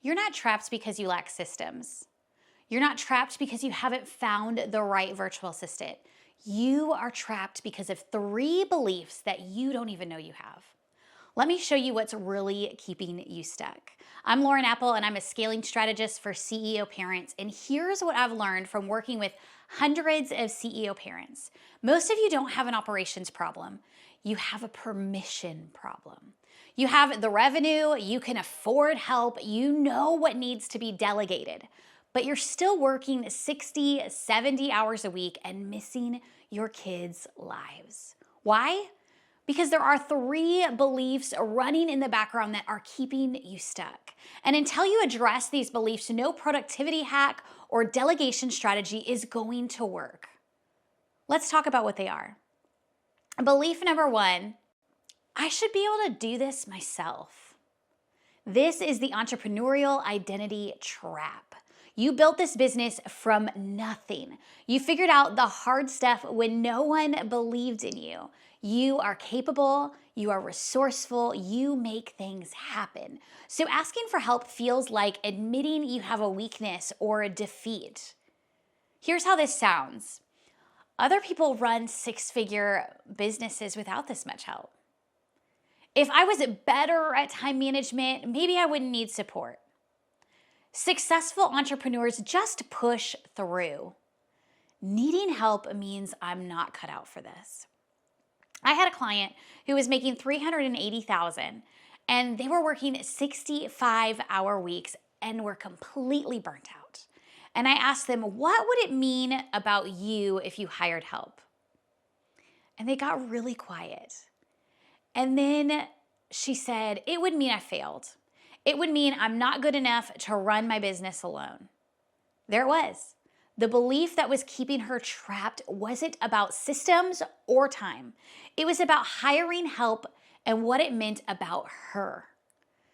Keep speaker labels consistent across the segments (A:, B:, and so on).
A: You're not trapped because you lack systems. You're not trapped because you haven't found the right virtual assistant. You are trapped because of 3 beliefs that you don't even know you have. Let me show you what's really keeping you stuck. I'm Lauren Apple, and I'm a scaling strategist for CEO parents. And here's what I've learned from working with hundreds of CEO parents. Most of you don't have an operations problem. You have a permission problem. You have the revenue, you can afford help, you know what needs to be delegated, but you're still working 60, 70 hours a week and missing your kids' lives. Why? Because there are 3 beliefs running in the background that are keeping you stuck. And until you address these beliefs, no productivity hack or delegation strategy is going to work. Let's talk about what they are. Belief number 1, I should be able to do this myself. This is the entrepreneurial identity trap. You built this business from nothing. You figured out the hard stuff when no one believed in you. You are capable, you are resourceful, you make things happen. So asking for help feels like admitting you have a weakness or a defeat. Here's how this sounds. Other people run 6-figure businesses without this much help. If I was better at time management, maybe I wouldn't need support. Successful entrepreneurs just push through. Needing help means I'm not cut out for this. I had a client who was making $380,000 and they were working 65-hour weeks and were completely burnt out. And I asked them, what would it mean about you if you hired help? And they got really quiet. And then she said, it would mean I failed. It would mean I'm not good enough to run my business alone. There it was. The belief that was keeping her trapped wasn't about systems or time. It was about hiring help and what it meant about her.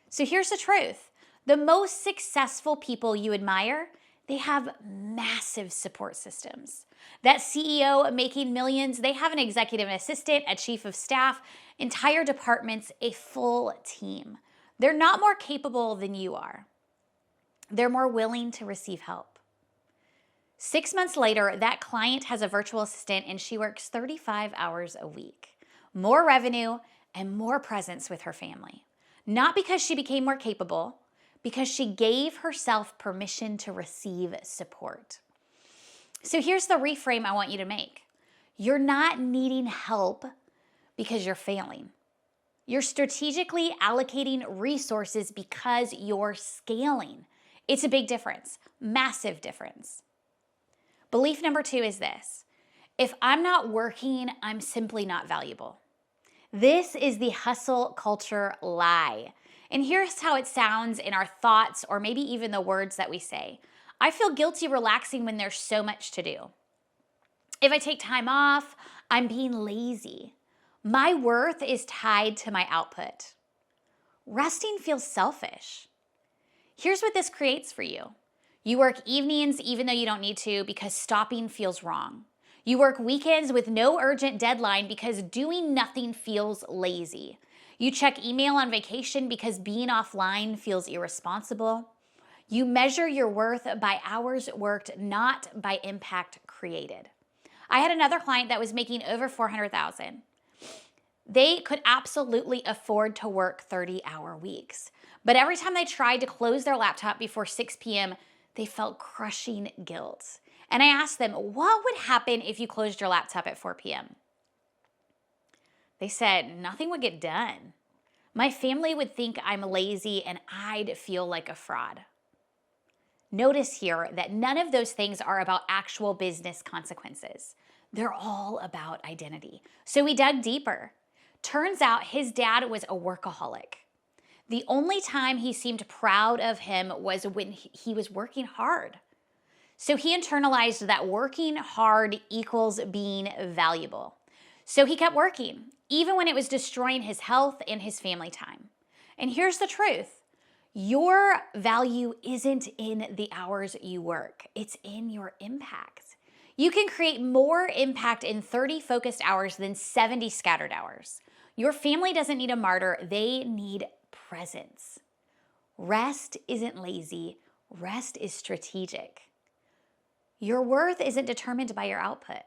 A: So here's the truth. The most successful people you admire, they have massive support systems. That CEO making millions, they have an executive assistant, a chief of staff, entire departments, a full team. They're not more capable than you are. They're more willing to receive help. 6 months later, that client has a virtual assistant and she works 35 hours a week. More revenue and more presence with her family. Not because she became more capable, because she gave herself permission to receive support. So here's the reframe I want you to make. You're not needing help because you're failing. You're strategically allocating resources because you're scaling. It's a big difference, massive difference. Belief number 2 is this. If I'm not working, I'm simply not valuable. This is the hustle culture lie. And here's how it sounds in our thoughts or maybe even the words that we say. I feel guilty relaxing when there's so much to do. If I take time off, I'm being lazy. My worth is tied to my output. Resting feels selfish. Here's what this creates for you. You work evenings even though you don't need to because stopping feels wrong. You work weekends with no urgent deadline because doing nothing feels lazy. You check email on vacation because being offline feels irresponsible. You measure your worth by hours worked, not by impact created. I had another client that was making over $400,000. They could absolutely afford to work 30-hour weeks. But every time they tried to close their laptop before 6 p.m., they felt crushing guilt. And I asked them, what would happen if you closed your laptop at 4 p.m.? They said, nothing would get done. My family would think I'm lazy and I'd feel like a fraud. Notice here that none of those things are about actual business consequences. They're all about identity. So we dug deeper. Turns out his dad was a workaholic. The only time he seemed proud of him was when he was working hard. So he internalized that working hard equals being valuable. So he kept working, even when it was destroying his health and his family time. And here's the truth. Your value isn't in the hours you work. It's in your impact. You can create more impact in 30 focused hours than 70 scattered hours. Your family doesn't need a martyr. They need presence. Rest isn't lazy. Rest is strategic. Your worth isn't determined by your output.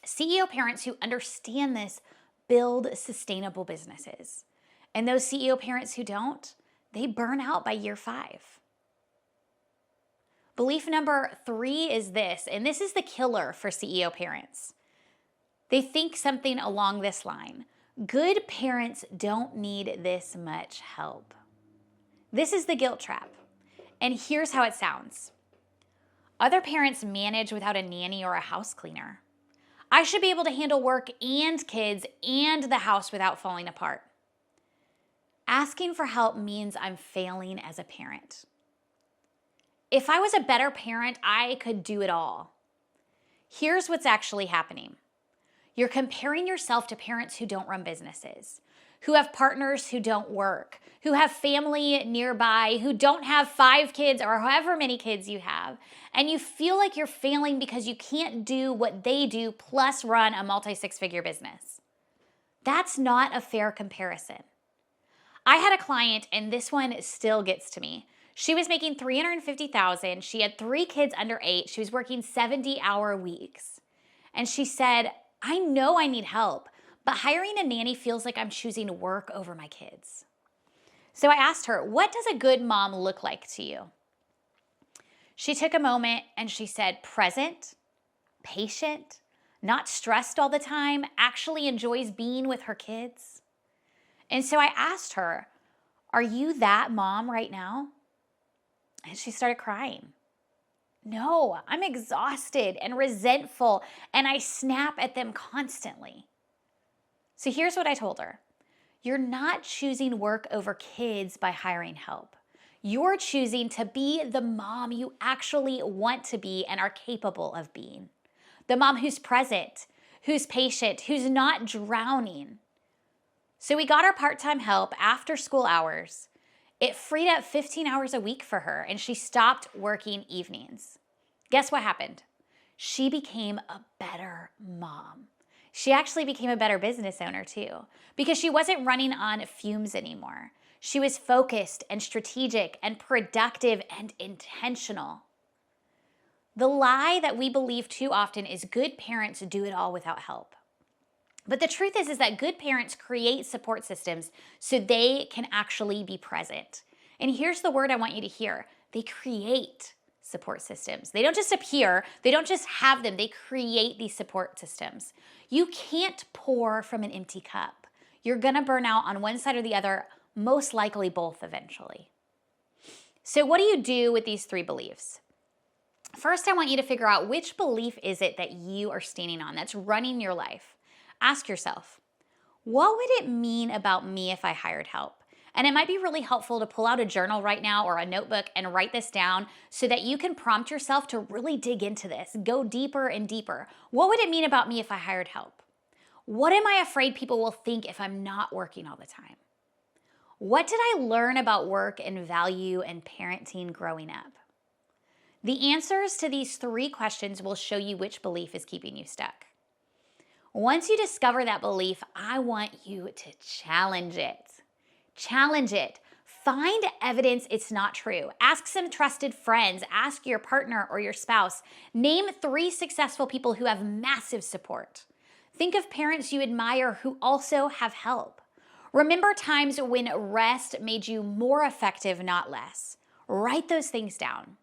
A: CEO parents who understand this build sustainable businesses. And those CEO parents who don't, they burn out by year 5. Belief number 3 is this, and this is the killer for CEO parents. They think something along this line: good parents don't need this much help. This is the guilt trap. And here's how it sounds. Other parents manage without a nanny or a house cleaner. I should be able to handle work and kids and the house without falling apart. Asking for help means I'm failing as a parent. If I was a better parent, I could do it all. Here's what's actually happening. You're comparing yourself to parents who don't run businesses, who have partners who don't work, who have family nearby, who don't have 5 kids or however many kids you have, and you feel like you're failing because you can't do what they do plus run a multi-6-figure business. That's not a fair comparison. I had a client, and this one still gets to me. She was making $350,000. She had 3 kids under 8. She was working 70-hour weeks. And she said, I know I need help, but hiring a nanny feels like I'm choosing work over my kids. So I asked her, what does a good mom look like to you? She took a moment and she said, present, patient, not stressed all the time, actually enjoys being with her kids. And so I asked her, are you that mom right now? And she started crying. No, I'm exhausted and resentful, and I snap at them constantly. So here's what I told her. You're not choosing work over kids by hiring help. You're choosing to be the mom you actually want to be and are capable of being. The mom who's present, who's patient, who's not drowning. So we got her part-time help after school hours. It freed up 15 hours a week for her, and she stopped working evenings. Guess what happened? She became a better mom. She actually became a better business owner too, because she wasn't running on fumes anymore. She was focused and strategic and productive and intentional. The lie that we believe too often is good parents do it all without help. But the truth is that good parents create support systems so they can actually be present. And here's the word I want you to hear. They create support systems. They don't just appear. They don't just have them. They create these support systems. You can't pour from an empty cup. You're going to burn out on one side or the other, most likely both eventually. So what do you do with these 3 beliefs? First, I want you to figure out which belief is it that you are standing on that's running your life. Ask yourself, what would it mean about me if I hired help? And it might be really helpful to pull out a journal right now or a notebook and write this down so that you can prompt yourself to really dig into this, go deeper and deeper. What would it mean about me if I hired help? What am I afraid people will think if I'm not working all the time? What did I learn about work and value and parenting growing up? The answers to these 3 questions will show you which belief is keeping you stuck. Once you discover that belief, I want you to challenge it. Challenge it. Find evidence it's not true. Ask some trusted friends. Ask your partner or your spouse. Name 3 successful people who have massive support. Think of parents you admire who also have help. Remember times when rest made you more effective, not less. Write those things down.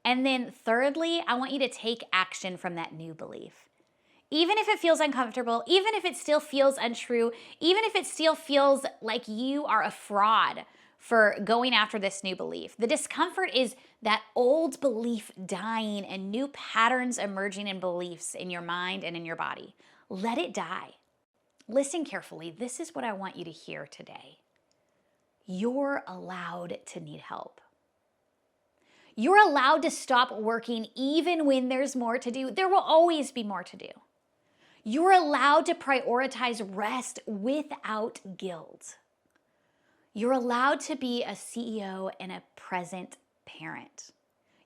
A: And then thirdly, I want you to take action from that new belief. Even if it feels uncomfortable, even if it still feels untrue, even if it still feels like you are a fraud for going after this new belief, the discomfort is that old belief dying and new patterns emerging in beliefs in your mind and in your body. Let it die. Listen carefully. This is what I want you to hear today. You're allowed to need help. You're allowed to stop working even when there's more to do. There will always be more to do. You're allowed to prioritize rest without guilt. You're allowed to be a CEO and a present parent.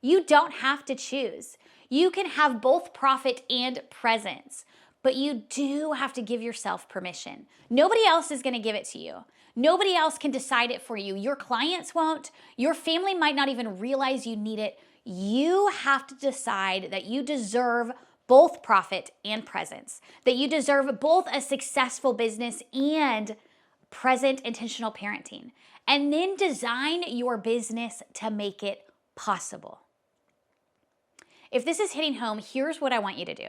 A: You don't have to choose. You can have both profit and presence, but you do have to give yourself permission. Nobody else is going to give it to you. Nobody else can decide it for you. Your clients won't. Your family might not even realize you need it. You have to decide that you deserve both profit and presence, that you deserve both a successful business and present intentional parenting. And then design your business to make it possible. If this is hitting home, here's what I want you to do.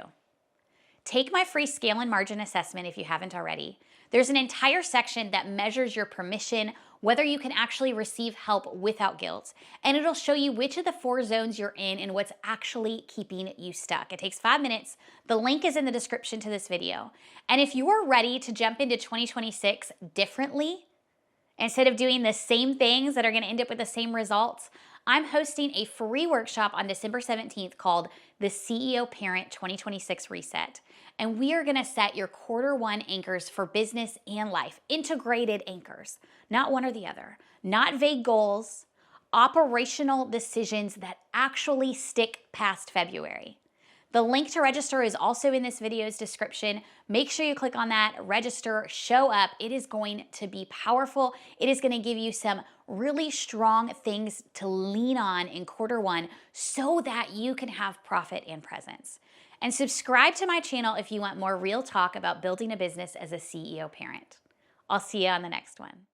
A: Take my free scale and margin assessment if you haven't already. There's an entire section that measures your permission, whether you can actually receive help without guilt. And it'll show you which of the 4 zones you're in and what's actually keeping you stuck. It takes 5 minutes. The link is in the description to this video. And if you're ready to jump into 2026 differently, instead of doing the same things that are going to end up with the same results, I'm hosting a free workshop on December 17th called the CEO Parent 2026 Reset. And we are going to set your Q1 anchors for business and life, integrated anchors, not one or the other, not vague goals, operational decisions that actually stick past February. The link to register is also in this video's description. Make sure you click on that, register, show up. It is going to be powerful. It is going to give you some really strong things to lean on in Q1 so that you can have profit and presence. And subscribe to my channel if you want more real talk about building a business as a CEO parent. I'll see you on the next one.